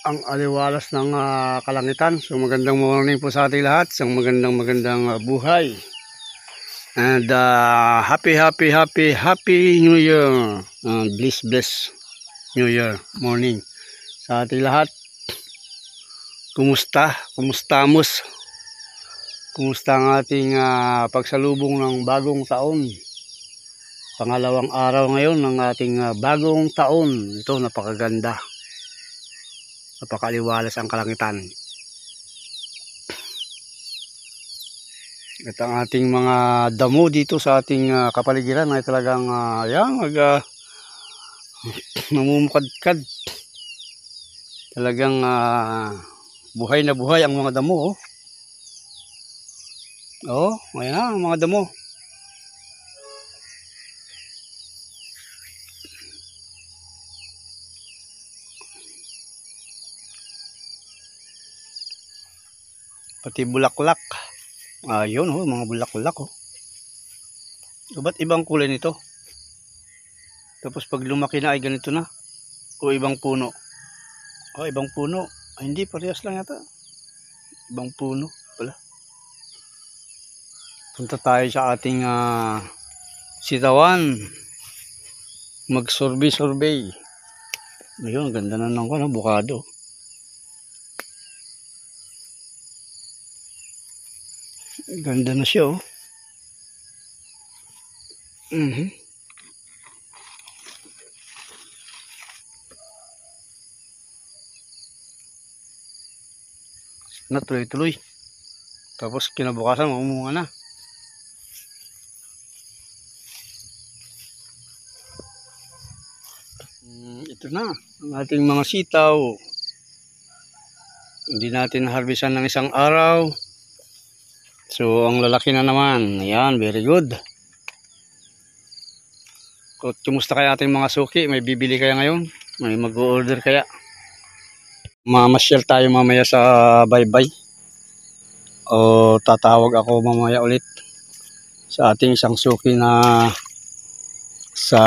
ang aliwalas ng kalangitan. So magandang morning po sa ating lahat. Isang magandang buhay. And happy New Year. Bless New Year morning sa ating lahat. Kumustamos? Kumusta ang ating pagsalubong ng bagong taon? Pangalawang araw ngayon ng ating bagong taon. Ito, napakaganda. Napakaliwalas ang kalangitan. At ang ating mga damo dito sa ating kapaligiran ay talagang namumukadkad. Talagang buhay na buhay ang mga damo. Ayan na ang mga damo. Pati bulaklak. Ayun mga bulaklak Ba't ibang kulay nito? Tapos pag lumaki na ay ganito na. O ibang puno. Ibang puno. Hindi, parehas lang yata. Ibang puno pala. Punta tayo sa ating sitawan. Mag-survey. Ayun, ganda na ng bukado. Ganda na siya na tuloy-tuloy. Tapos kinabukasan mamumunga na. Ito na ang ating mga sitaw. Hindi natin harvestan ng isang araw. So ang lalaki na naman. Ayan, very good. Kumusta kaya ating mga suki? May bibili kaya ngayon? May mag-order kaya? Mamasyal tayo mamaya sa bye-bye. O tatawag ako mamaya ulit sa ating isang suki na sa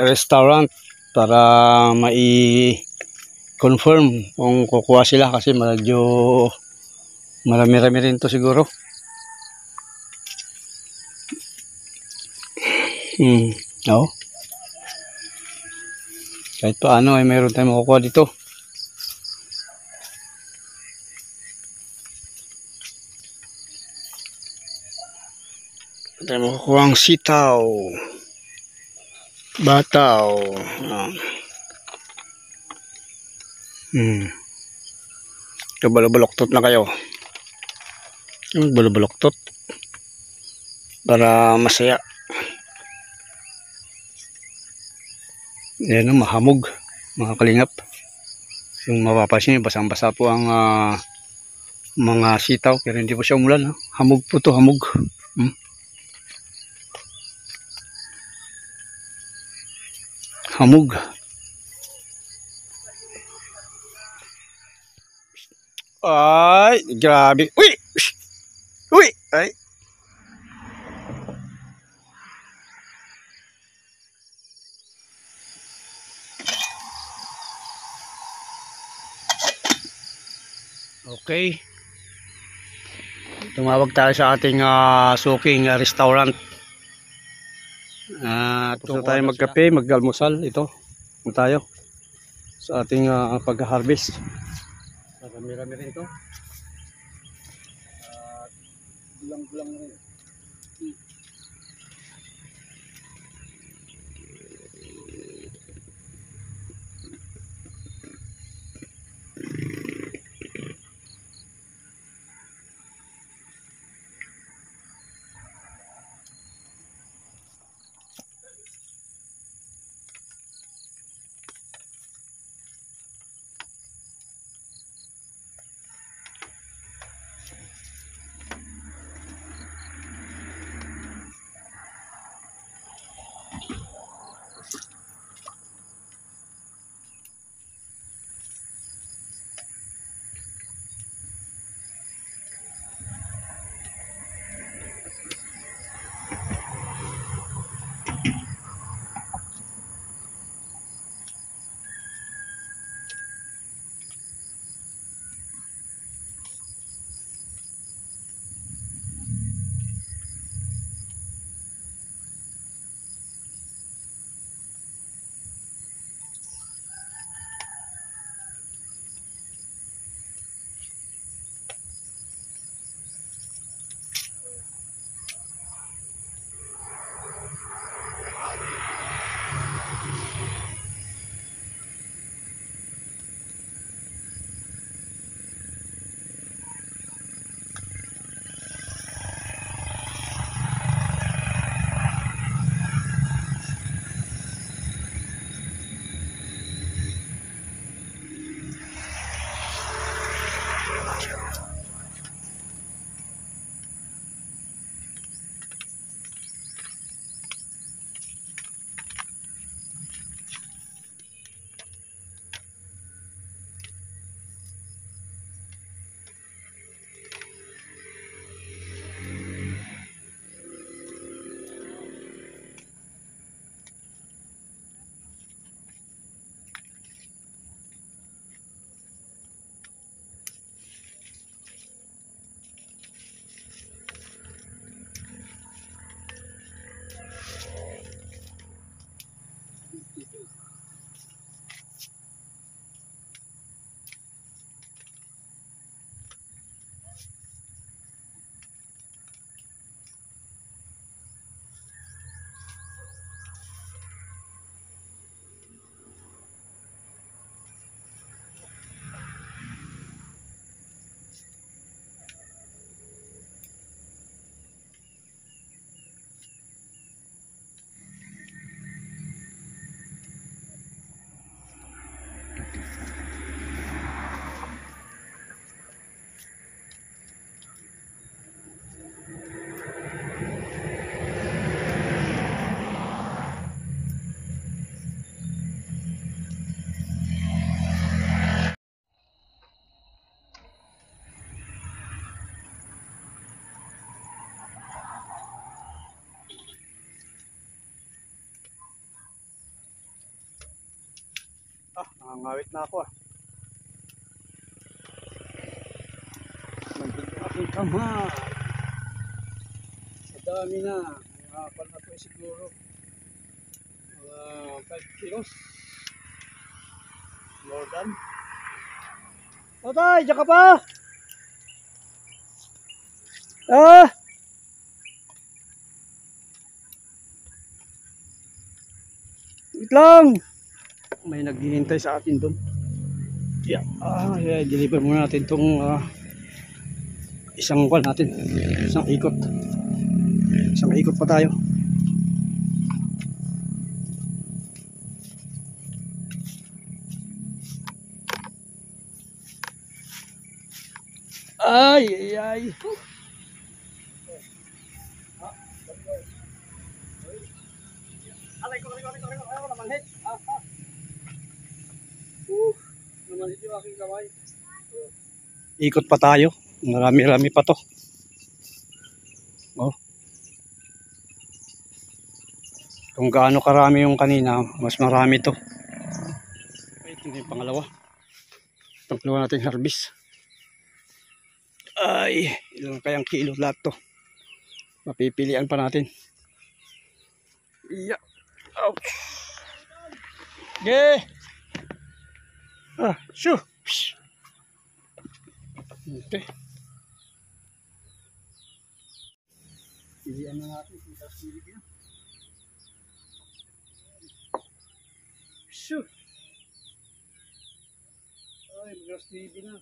restaurant para mai-confirm kung kukuha sila kasi medyo marami-rami rin to siguro. Kahit paano ay mayroon tayong makukuha dito. Tayo makukuha ang sitaw, bataw. Balbaloktot na kayo. Balbaloktot para masaya. Yan mahamog mga kalingap. Yung mapapansin nyo, basang-basa po ang mga sitaw pero hindi po siya umulan. Hamog po to, hamog. Hamog. Ay, grabe. Uy, ay. Okay. Tumawag tayo sa ating suking restaurant. Gusto tayo magkape, mag-almusal. Ito tayo sa ating pag-harvest. Marami-rami rin ito. Gulang-gulang rin. Mangawit na ako ah. Magiging aking kamay. Sa dami na. Nakapal na po siguro. 5 kilos. More than. Tatay, diyan ka pa? Ah! Wait lang. May naghihintay sa atin doon. Yeah. Deliver muna natin itong isang wall natin. Isang ikot. Isang ikot pa tayo. Ay, ay, ay. Ikot pa tayo. Marami-rami pa to. Oh. Kung gaano karami yung kanina, mas marami to. Ito na yung pangalawa. Pangalawa nating harvest. Ay, ilang kayang kilo lahat to. Mapipilian pa natin. Yeah. Ouch. Yeah. Shoo. Okay. Pilihan na natin kung tapos na. Shoo. Ay, mag-grass baby na.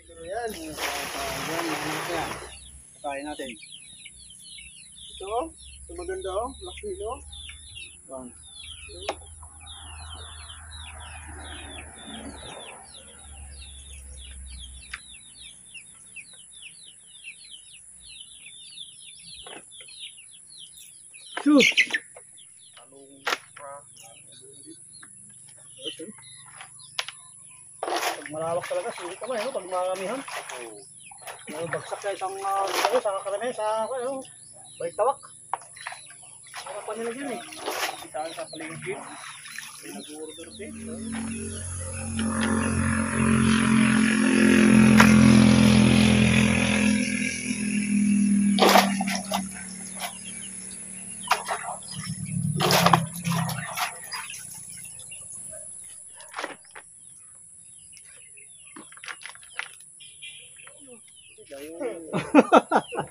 Siguro yan. Kakain natin. Ito maganda oh. Black kilo. One. Two. Pag malawak talaga, sulit naman eh, pag maramihan. Bagsak na isang sa karami, sa balik tawak. Harapan nila dyan eh. Saan sa palengke. May nag-order din.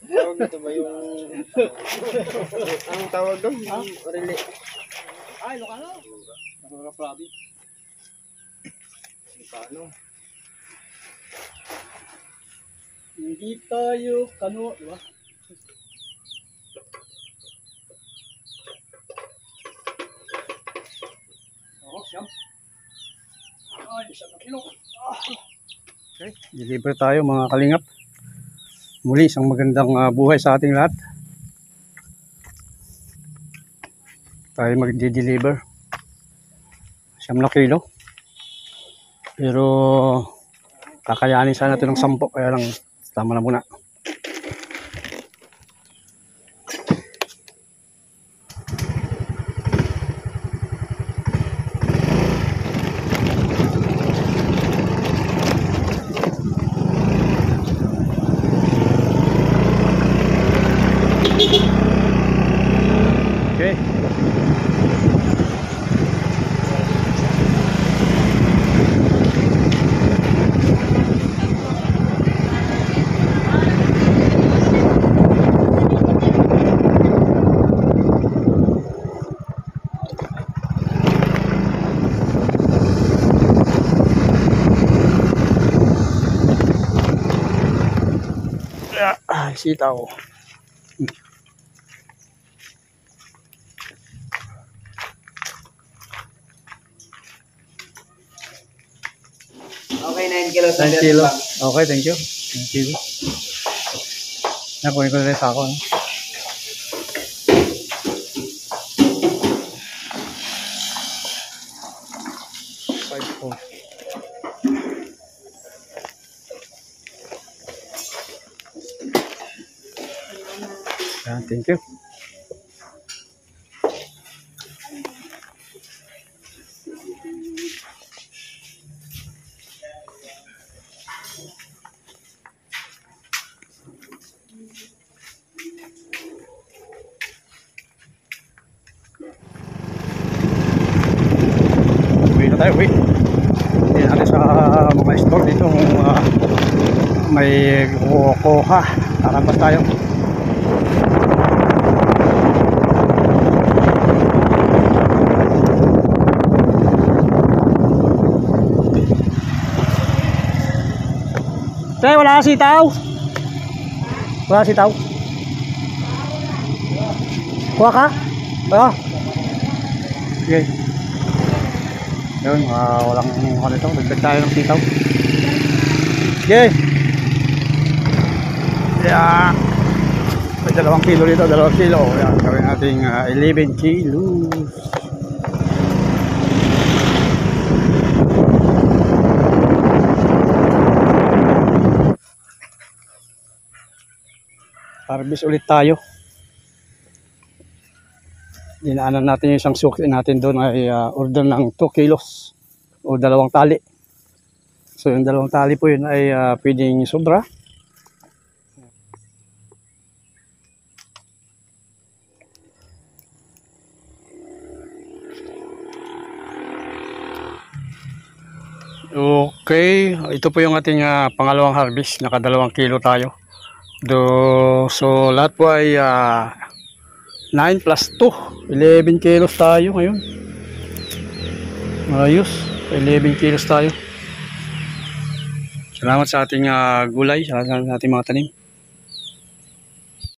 Tawag ito ba yung anong tawag doon? Relay. Ay, Lucano. Narora province. Lucano. Hindi tayo kano, di ba? Siyam. Ay, siyam na kilo. Okay, deliver tayo mga kalingap. Muli, isang magandang buhay sa ating lahat. Tayo mag-deliver. 9 kilo. Pero kakayanin sana ito ng 10. Kaya lang, tama na muna. Okay. Sitaw. Okay, 9 kilos. 9 kilo. Okay, thank you. 9 kilo. Nakunin ko na rin sa ako. 5 po. Yan, thank you. Uwi na tayo, uwi. Hindi natin sa mga store dito may kuha. Tarapas tayo. Tay, wala sitaw. Wala sitaw. Kuha ka? Oo. Okay. Yun, walang ano ito. Dagdag tayo ng sitaw. Okay. Yeah. May 2 kilo dito, 2 kilo. Yan, gawin natin 11 kilos. Harvest ulit tayo. Dinaanan natin yung isang suki natin doon ay order ng 2 kilos o 2 tali. So yung 2 tali po yun ay pwedeng sobra. Okay, ito po yung ating pangalawang harvest. Naka 2 kilo tayo. So lahat po ay 9 plus 2, 11 kilos tayo ngayon. Ayos, 11 kilos tayo. Salamat sa ating gulay, sa ating mga tanim.